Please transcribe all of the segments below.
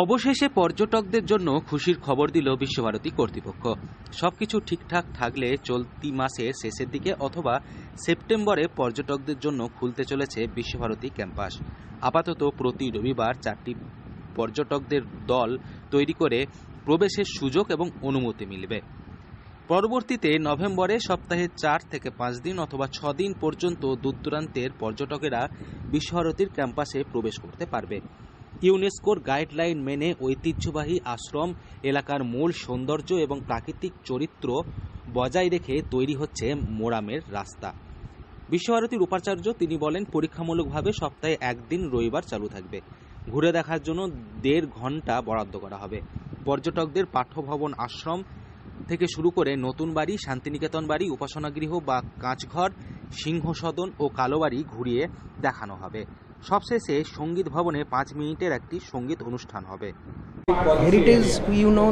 অবশেষে পর্যটকদের জন্য খুশির খবর দিল বিশ্বভারতী কর্তৃপক্ষ। সবকিছু ঠিকঠাক থাকলে চলতি মাসের শেষের দিকে অথবা সেপ্টেম্বরে পর্যটকদের জন্য খুলতে চলেছে বিশ্বভারতী ক্যাম্পাস। আপাতত প্রতি রবিবার 4টি পর্যটকদের দল তৈরি করে প্রবেশের সুযোগ এবং অনুমতি মিলবে। পরবর্তীতে নভেম্বরে সপ্তাহে 4 থেকে 5 দিন অথবা 6 দিন পর্যন্ত দূরদূরান্তের পর্যটকেরা বিশ্বভারতীর ক্যাম্পাসে প্রবেশ করতে পারবে। ইউনেস্কোর গাইডলাইন মেনে ঐতিহ্যবাহী আশ্রম এলাকার মূল সৌন্দর্য এবং প্রাকৃতিক চরিত্র বজায় রেখে তৈরি হচ্ছে মোরামের রাস্তা। বিশ্বভারতীর উপাচার্য তিনি বলেন, পরীক্ষামূলকভাবে সপ্তাহে 1 দিন রবিবার চালু থাকবে। ঘুরে দেখার জন্য 1.5 ঘন্টা বরাদ্দ করা হবে। পর্যটকদের পাঠ্যভবন, আশ্রম থেকে শুরু করে নতুন বাড়ি, শান্তিনিকেতন বাড়ি, উপাসনাগৃহ বা কাঁচঘর, সিংহসদন ও কালোবাড়ি ঘুরিয়ে দেখানো হবে। সবশেষে সঙ্গীত ভবনে 5 মিনিটের একটি সঙ্গীত অনুষ্ঠান হবে। হেরিটেজ,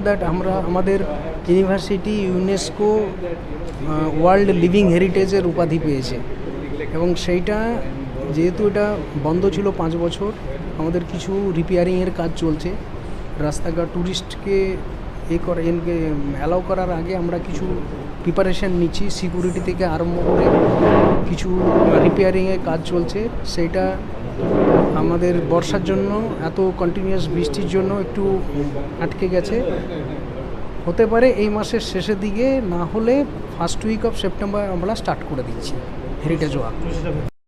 দ্যাট আমরা আমাদের ইউনিভার্সিটি ইউনেস্কো ওয়ার্ল্ড লিভিং হেরিটেজের উপাধি পেয়েছে এবং সেইটা যেহেতু এটা বন্ধ ছিল 5 বছর, আমাদের কিছু রিপেয়ারিংয়ের কাজ চলছে। রাস্তাঘাট ট্যুরিস্টকে অ্যালাউ করার আগে আমরা কিছু প্রিপারেশান নিচ্ছি, সিকিউরিটি থেকে আরম্ভ করে কিছু রিপেয়ারিংয়ের কাজ চলছে। সেইটা আমাদের বর্ষার জন্য, এত কন্টিনিউয়াস বৃষ্টির জন্য একটু আটকে গেছে। হতে পারে এই মাসের শেষের দিকে, না হলে ফার্স্ট উইক অফ সেপ্টেম্বর আমরা স্টার্ট করে দিচ্ছি হেরিটেজ ওয়াক।